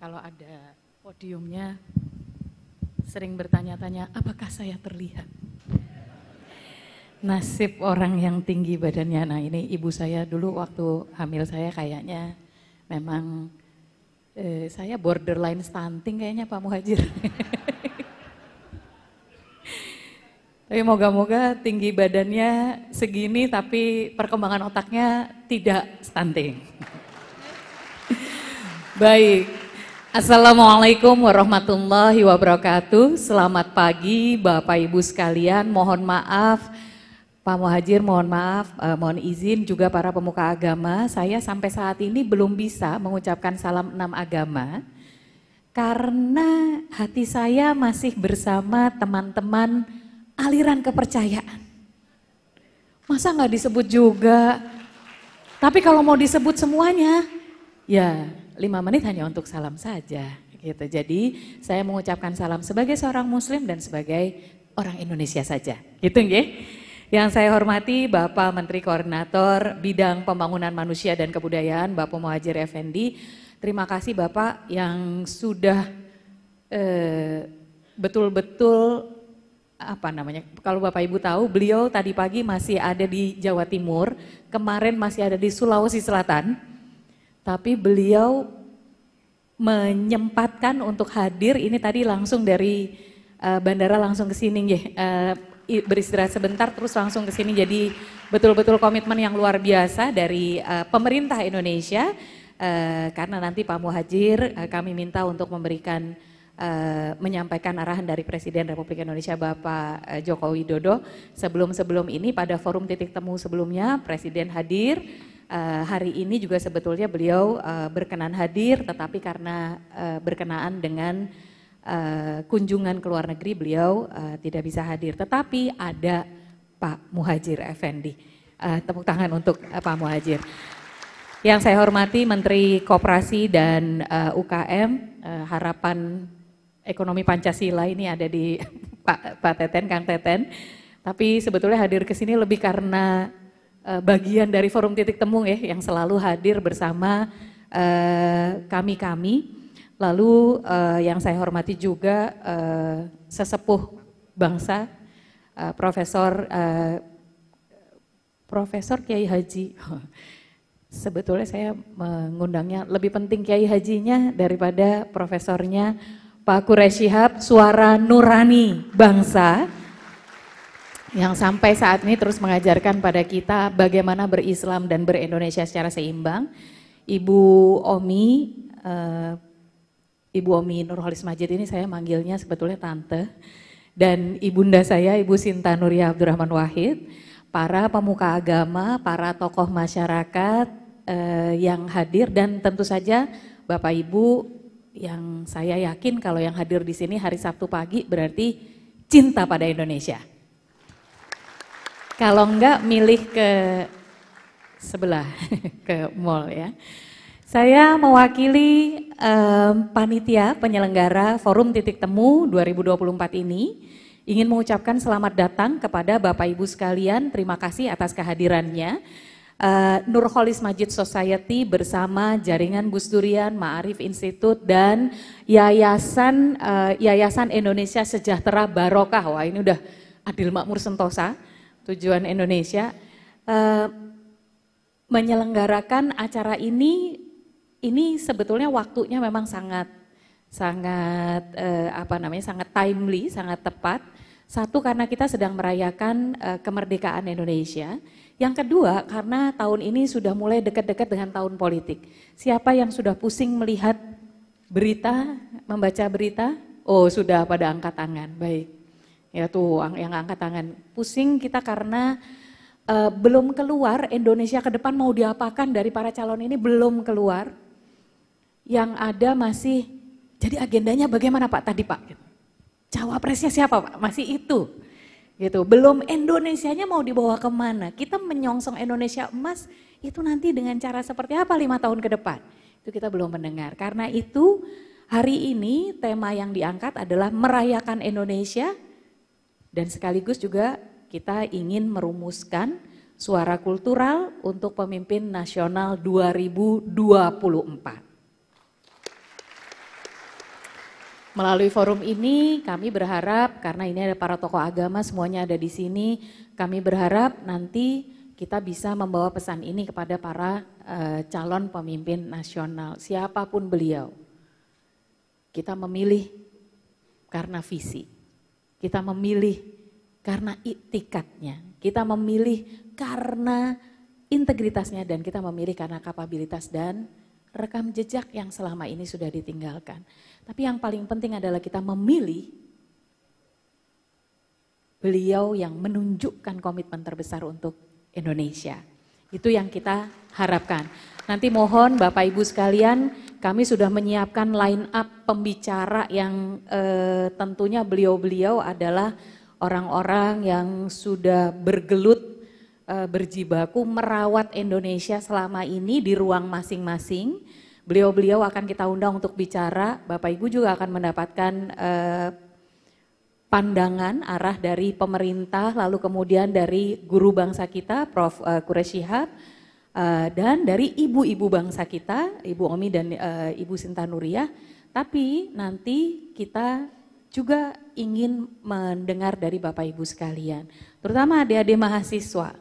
kalau ada podiumnya sering bertanya-tanya, apakah saya terlihat? Nasib orang yang tinggi badannya. Nah ini ibu saya dulu waktu hamil saya kayaknya memang saya borderline stunting kayaknya Pak Muhadjir. Tapi moga-moga tinggi badannya segini tapi perkembangan otaknya tidak stunting. Baik, Assalamualaikum warahmatullahi wabarakatuh. Selamat pagi Bapak Ibu sekalian, mohon maaf Pak Muhadjir, mohon maaf, mohon izin juga para pemuka agama. Saya sampai saat ini belum bisa mengucapkan salam 6 agama karena hati saya masih bersama teman-teman aliran kepercayaan. Masa nggak disebut juga? Tapi kalau mau disebut semuanya, ya 5 menit hanya untuk salam saja. Gitu. Jadi saya mengucapkan salam sebagai seorang Muslim dan sebagai orang Indonesia saja. Gitu ya. Yang saya hormati Bapak Menteri Koordinator Bidang Pembangunan Manusia dan Kebudayaan, Bapak Muhadjir Effendi. Terima kasih Bapak yang sudah betul-betul kalau Bapak Ibu tahu, beliau tadi pagi masih ada di Jawa Timur, kemarin masih ada di Sulawesi Selatan, tapi beliau menyempatkan untuk hadir, ini tadi langsung dari bandara langsung ke sini, beristirahat sebentar terus langsung ke sini, jadi betul-betul komitmen yang luar biasa dari pemerintah Indonesia, karena nanti Pak Muhadjir kami minta untuk memberikan menyampaikan arahan dari Presiden Republik Indonesia Bapak Joko Widodo. Sebelum ini pada forum titik temu sebelumnya Presiden hadir, hari ini juga sebetulnya beliau berkenan hadir, tetapi karena berkenaan dengan kunjungan ke luar negeri beliau tidak bisa hadir. Tetapi ada Pak Muhadjir Effendi, tepuk tangan untuk Pak Muhadjir. Yang saya hormati Menteri Koperasi dan UKM, Harapan Ekonomi Pancasila ini ada di Pak Teten, Kang Teten. Tapi sebetulnya hadir ke sini lebih karena bagian dari forum titik temu ya, yang selalu hadir bersama kami-kami. Lalu yang saya hormati juga sesepuh bangsa, Profesor Kiai Haji. Sebetulnya saya mengundangnya lebih penting Kiai Hajinya daripada profesornya. Pak Quraish Shihab, suara nurani bangsa yang sampai saat ini terus mengajarkan pada kita bagaimana berislam dan berindonesia secara seimbang. Ibu Omi Nurholis Majid ini saya manggilnya sebetulnya tante, dan ibunda saya Ibu Sinta Nuria Abdurrahman Wahid, para pemuka agama, para tokoh masyarakat yang hadir, dan tentu saja Bapak Ibu yang saya yakin kalau yang hadir di sini hari Sabtu pagi berarti cinta pada Indonesia. Kalau enggak milih ke sebelah, ke mall ya. Saya mewakili panitia penyelenggara Forum Titik Temu 2024 ini ingin mengucapkan selamat datang kepada Bapak Ibu sekalian, terima kasih atas kehadirannya. Nurholis Majid Society bersama Jaringan Gus Durian, Ma'arif Institute dan Yayasan Indonesia Sejahtera Barokah. Wah ini udah adil makmur sentosa, tujuan Indonesia. Menyelenggarakan acara ini sebetulnya waktunya memang sangat timely, sangat tepat. Satu, karena kita sedang merayakan kemerdekaan Indonesia. Yang kedua, karena tahun ini sudah mulai dekat-dekat dengan tahun politik. Siapa yang sudah pusing melihat berita, membaca berita? Oh, sudah pada angkat tangan. Baik. Ya tuh yang angkat tangan. Pusing kita karena belum keluar Indonesia ke depan mau diapakan dari para calon ini belum keluar. Yang ada masih, jadi agendanya bagaimana Pak tadi Pak? Cawapresnya siapa Pak? Masih itu. Gitu. Belum Indonesianya mau dibawa kemana? Kita menyongsong Indonesia emas itu nanti dengan cara seperti apa 5 tahun ke depan? Itu kita belum mendengar. Karena itu hari ini tema yang diangkat adalah merayakan Indonesia dan sekaligus juga kita ingin merumuskan suara kultural untuk pemimpin nasional 2024. Melalui forum ini kami berharap, karena ini ada para tokoh agama semuanya ada di sini, kami berharap nanti kita bisa membawa pesan ini kepada para calon pemimpin nasional, siapapun beliau. Kita memilih karena visi, kita memilih karena iktikadnya, kita memilih karena integritasnya, dan kita memilih karena kapabilitas dan rekam jejak yang selama ini sudah ditinggalkan. Tapi yang paling penting adalah kita memilih beliau yang menunjukkan komitmen terbesar untuk Indonesia. Itu yang kita harapkan. Nanti mohon Bapak Ibu sekalian, kami sudah menyiapkan line up pembicara yang tentunya beliau-beliau adalah orang-orang yang sudah bergelut, berjibaku merawat Indonesia selama ini di ruang masing-masing. Beliau-beliau akan kita undang untuk bicara, Bapak Ibu juga akan mendapatkan pandangan arah dari pemerintah, lalu kemudian dari guru bangsa kita, Prof. Quraish Shihab, dan dari ibu-ibu bangsa kita, Ibu Omi dan Ibu Sinta Nuriyah. Tapi nanti kita juga ingin mendengar dari Bapak Ibu sekalian, terutama adik-adik mahasiswa.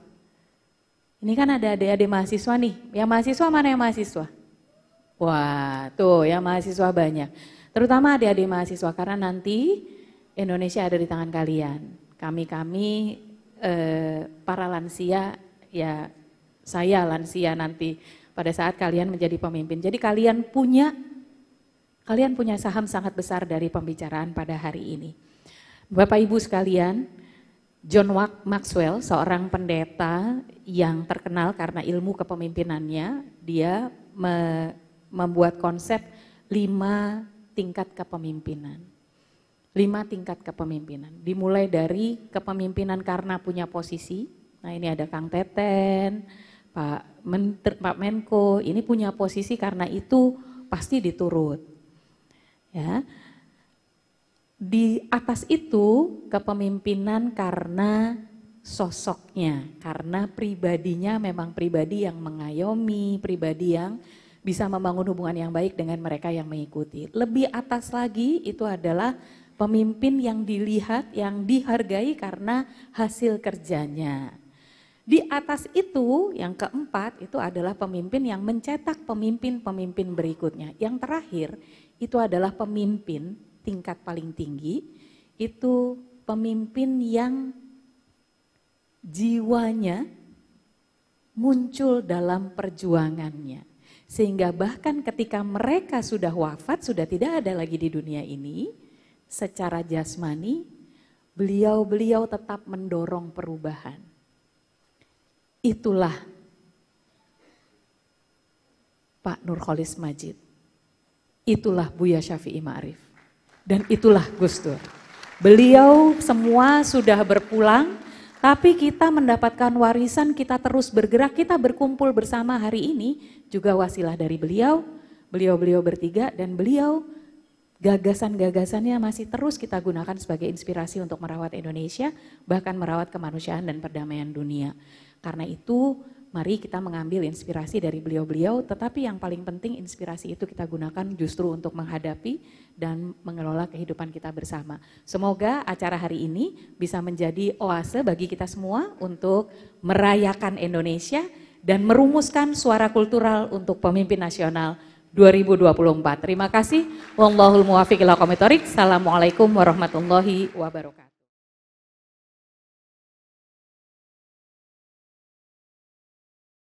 Ini kan ada adik-adik mahasiswa nih, yang mahasiswa mana yang mahasiswa? Wah, tuh yang mahasiswa banyak. Terutama adik-adik mahasiswa, karena nanti Indonesia ada di tangan kalian. Kami para lansia, ya saya lansia nanti pada saat kalian menjadi pemimpin. Jadi kalian punya saham sangat besar dari pembicaraan pada hari ini. Bapak Ibu sekalian, John Maxwell, seorang pendeta yang terkenal karena ilmu kepemimpinannya, dia membuat konsep 5 tingkat kepemimpinan. 5 tingkat kepemimpinan, dimulai dari kepemimpinan karena punya posisi. Nah ini ada Kang Teten, Pak Menko, ini punya posisi karena itu pasti diturut. Ya. Di atas itu kepemimpinan karena sosoknya, karena pribadinya memang pribadi yang mengayomi, pribadi yang bisa membangun hubungan yang baik dengan mereka yang mengikuti. Lebih atas lagi itu adalah pemimpin yang dilihat, yang dihargai karena hasil kerjanya. Di atas itu yang keempat itu adalah pemimpin yang mencetak pemimpin-pemimpin berikutnya. Yang terakhir itu adalah pemimpin tingkat paling tinggi, itu pemimpin yang jiwanya muncul dalam perjuangannya. Sehingga bahkan ketika mereka sudah wafat, sudah tidak ada lagi di dunia ini, secara jasmani, beliau-beliau tetap mendorong perubahan. Itulah Pak Nurcholish Madjid, itulah Buya Syafi'i Ma'arif, dan itulah Gus Dur. Beliau semua sudah berpulang, tapi kita mendapatkan warisan, kita terus bergerak, kita berkumpul bersama hari ini juga wasilah dari beliau bertiga, dan beliau gagasan-gagasannya masih terus kita gunakan sebagai inspirasi untuk merawat Indonesia, bahkan merawat kemanusiaan dan perdamaian dunia. Karena itu mari kita mengambil inspirasi dari beliau-beliau, tetapi yang paling penting inspirasi itu kita gunakan justru untuk menghadapi dan mengelola kehidupan kita bersama. Semoga acara hari ini bisa menjadi oase bagi kita semua untuk merayakan Indonesia dan merumuskan suara kultural untuk pemimpin nasional 2024. Terima kasih. Wallahul muwaffiq ila aqwamit thoriq. Assalamualaikum warahmatullahi wabarakatuh.